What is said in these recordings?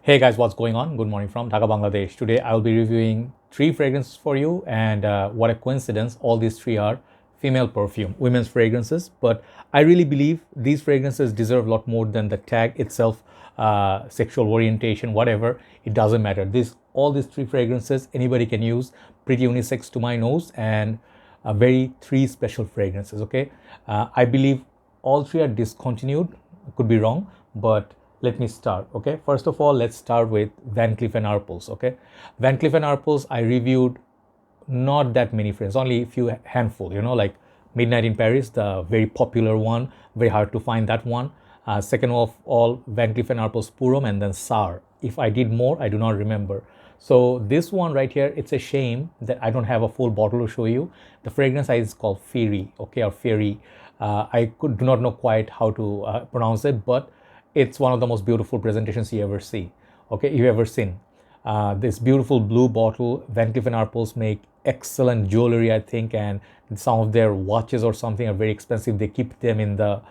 Hey guys, what's going on? Good morning from Dhaka, Bangladesh. Today I'll be reviewing three fragrances for you, and what a coincidence, all these three are female perfume, women's fragrances. But I really believe these fragrances deserve a lot more than the tag itself, sexual orientation, whatever. It doesn't matter. All these three fragrances anybody can use, pretty unisex to my nose, and very three special fragrances. Okay, I believe all three are discontinued. Could be wrong, but let me start. Okay, first of all, let's start with Van Cleef and Arpels. Okay, Van Cleef and Arpels, I reviewed not that many fragrance, only a few handful, like Midnight in Paris, the very popular one, very hard to find that one. Second of all, Van Cleef and Arpels Purom, and then Sar. If I did more, I do not remember. So this one right here, it's a shame that I don't have a full bottle to show you. The fragrance is called Feerie, okay, or Feerie. Do not know quite how to pronounce it, but it's one of the most beautiful presentations you ever see. Okay, you ever seen. This beautiful blue bottle. Van Cleef and Arpels make excellent jewelry, I think, and some of their watches or something are very expensive. They keep them in the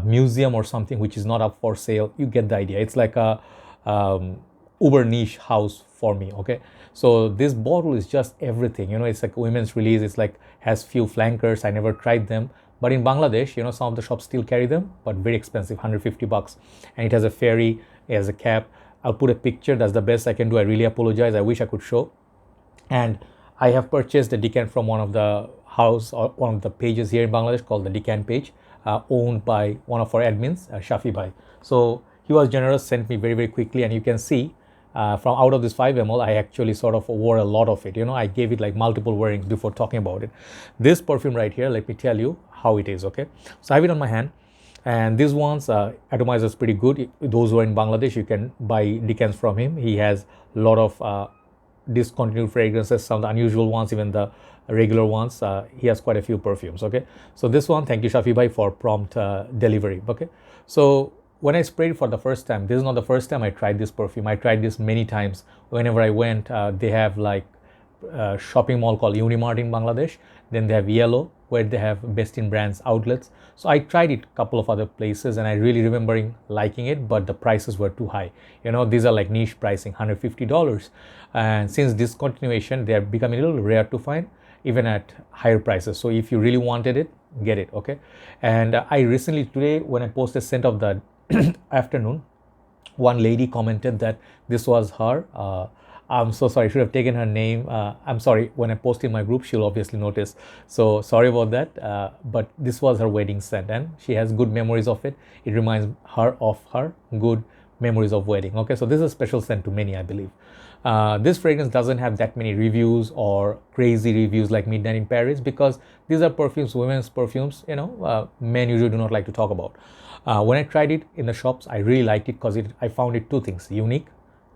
museum or something, which is not up for sale. You get the idea. It's like a uber niche house for me. Okay, so this bottle is just everything. It's like a women's release. It's like has few flankers. I never tried them, but in Bangladesh, some of the shops still carry them, but very expensive, 150 bucks. And it has a fairy, it has a cap. I'll put a picture. That's the best I can do. I really apologize. I wish I could show. And I have purchased a decant from one of the house or one of the pages here in Bangladesh called the Decant page, owned by one of our admins, Shafi Bhai. So he was generous, sent me very, very quickly. And you can see from out of this 5 ml, I actually sort of wore a lot of it. I gave it like multiple wearings before talking about it. This perfume right here, let me tell you how it is. Okay, so I have it on my hand, and these ones, atomizer is pretty good. Those who are in Bangladesh, you can buy decants from him. He has a lot of discontinued fragrances, some of the unusual ones, even the regular ones. He has quite a few perfumes. Okay, so this one, thank you Shafi Bhai for prompt delivery. Okay, so when I sprayed it for the first time, this is not the first time I tried this perfume. I tried this many times. Whenever I went, they have like a shopping mall called Unimart in Bangladesh. Then they have Yellow, where they have best in brands outlets. So I tried it a couple of other places, and I really remembering liking it, but the prices were too high. These are like niche pricing, $150. And since discontinuation, they are becoming a little rare to find, even at higher prices. So if you really wanted it, get it. Okay. And I recently today, when I posted scent of the afternoon, one lady commented that this was her. I'm so sorry, I should have taken her name. I'm sorry, when I post in my group, she'll obviously notice. So sorry about that. But this was her wedding scent, and she has good memories of it. It reminds her of her good memories of wedding. Okay, so this is a special scent to many, I believe. This fragrance doesn't have that many reviews or crazy reviews like Midnight in Paris, because these are perfumes, women's perfumes, men usually do not like to talk about. When I tried it in the shops, I really liked it because I found it two things: unique,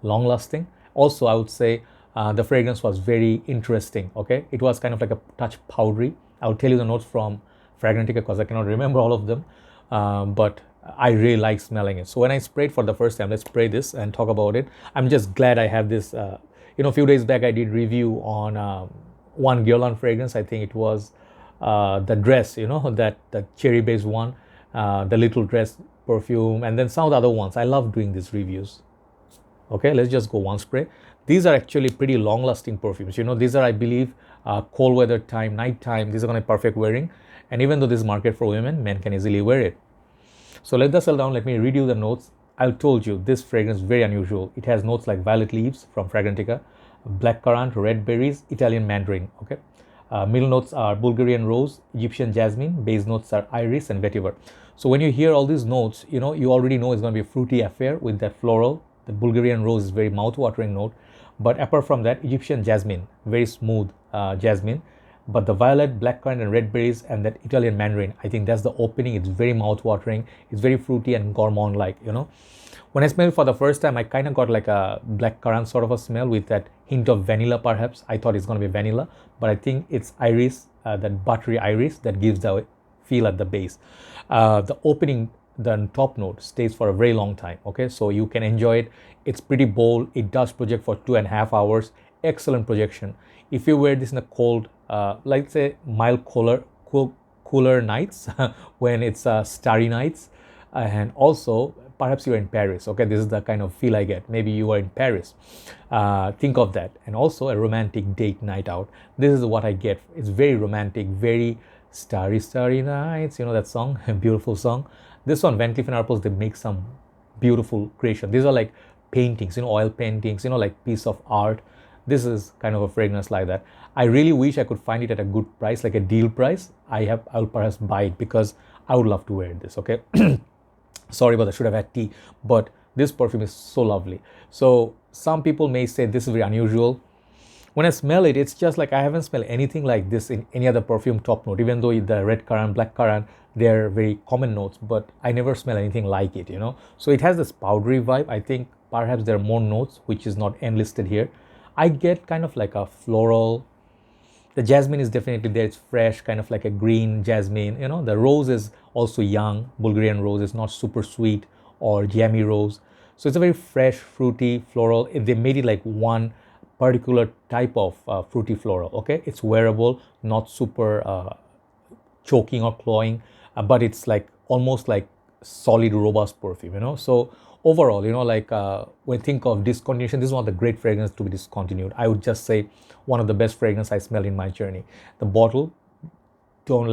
long lasting. Also, I would say the fragrance was very interesting. Okay, it was kind of like a touch powdery. I'll tell you the notes from Fragrantica because I cannot remember all of them, but I really like smelling it. So when I sprayed for the first time, let's spray this and talk about it. I'm just glad I have this. A few days back I did review on one Guerlain fragrance. I think it was the dress. That the cherry based one, the little dress perfume, and then some of the other ones. I love doing these reviews. Okay, let's just go one spray. These are actually pretty long lasting perfumes. These are, I believe, cold weather time, night time. These are going to be perfect wearing. And even though this is market for women, men can easily wear it. So let that settle down. Let me read you the notes. I told you this fragrance is very unusual. It has notes like violet leaves from Fragrantica, black currant, red berries, Italian mandarin. Okay. Middle notes are Bulgarian rose, Egyptian jasmine. Base notes are iris and vetiver. So when you hear all these notes, you already know it's going to be a fruity affair with that floral. The Bulgarian rose is very mouth-watering note. But apart from that, Egyptian jasmine, very smooth jasmine. But the violet, blackcurrant, and red berries, and that Italian mandarin, I think that's the opening. It's very mouth-watering. It's very fruity and gourmand-like. When I smelled it for the first time, I kind of got like a blackcurrant sort of a smell with that hint of vanilla. Perhaps I thought it's going to be vanilla, but I think it's iris, that buttery iris that gives the feel at the base. The opening, the top note stays for a very long time. Okay, so you can enjoy it. It's pretty bold. It does project for 2.5 hours. Excellent projection. If you wear this in a cold, like say mild cooler nights, when it's starry nights, and also perhaps you're in Paris. Okay, this is the kind of feel I get. Maybe you are in Paris. Think of that. And also a romantic date night out. This is what I get. It's very romantic, very starry, starry nights. You know that song, a beautiful song. This one, Van Cleef & Arpels, they make some beautiful creation. These are like paintings, oil paintings, like piece of art. This is kind of a fragrance like that. I really wish I could find it at a good price, like a deal price. I'll perhaps buy it because I would love to wear this. Okay. Sorry about that, I should have had tea, but this perfume is so lovely. So some people may say this is very unusual. When I smell it, it's just like I haven't smelled anything like this in any other perfume top note, even though the red currant, black currant, they're very common notes, but I never smell anything like it, So it has this powdery vibe. I think perhaps there are more notes, which is not enlisted here. I get kind of like a floral. The jasmine is definitely there. It's fresh, kind of like a green jasmine. The rose is also young. Bulgarian rose is not super sweet or jammy rose. So it's a very fresh, fruity, floral. They made it like one particular type of fruity floral. Okay, it's wearable, not super choking or cloying, but it's like almost like solid, robust perfume. So overall, when I think of discontinuation, this is one of the great fragrance to be discontinued. I would just say one of the best fragrance I smell in my journey. The bottle, don't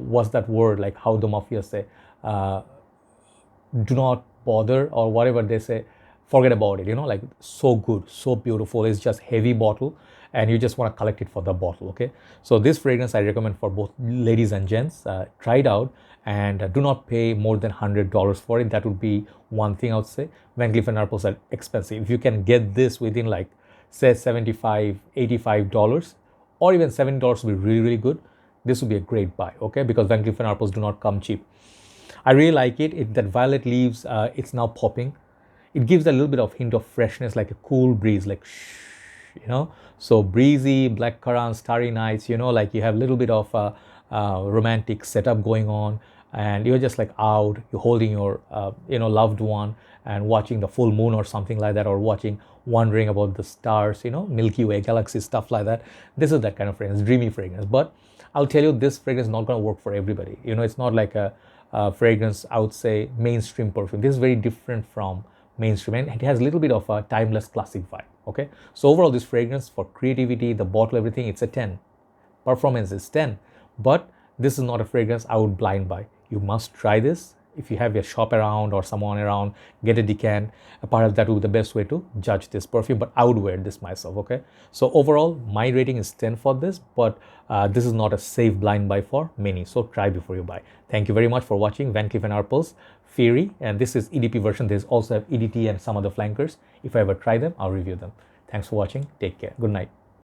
what's that word? Like how the mafia say, do not bother or whatever they say. Forget about it. Like so good, so beautiful. It's just heavy bottle, and you just want to collect it for the bottle. Okay. So this fragrance I recommend for both ladies and gents. Try it out. And do not pay more than $100 for it. That would be one thing I would say. Van Cleef & Arpels are expensive. If you can get this within like say $75, $85 or even $70 would be really, really good. This would be a great buy, okay? Because Van Cleef & Arpels do not come cheap. I really like it. That violet leaves, it's now popping. It gives a little bit of hint of freshness, like a cool breeze, like shh, So breezy, black currant, starry nights, like you have a little bit of romantic setup going on. And you're just like out, you're holding your, loved one and watching the full moon or something like that, or wondering about the stars, Milky Way, galaxy, stuff like that. This is that kind of fragrance, dreamy fragrance. But I'll tell you, this fragrance is not going to work for everybody. It's not like a fragrance, I would say, mainstream perfume. This is very different from mainstream, and it has a little bit of a timeless classic vibe. Okay. So overall, this fragrance, for creativity, the bottle, everything, it's a 10. Performance is 10. But this is not a fragrance I would blind buy. You must try this. If you have your shop around or someone around, get a decant. Perhaps that would be the best way to judge this perfume, but I would wear this myself, okay? So overall, my rating is 10 for this, but this is not a safe blind buy for many. So try before you buy. Thank you very much for watching Van Cleef & Arpels Feerie, and this is EDP version. There's also have EDT and some other flankers. If I ever try them, I'll review them. Thanks for watching. Take care. Good night.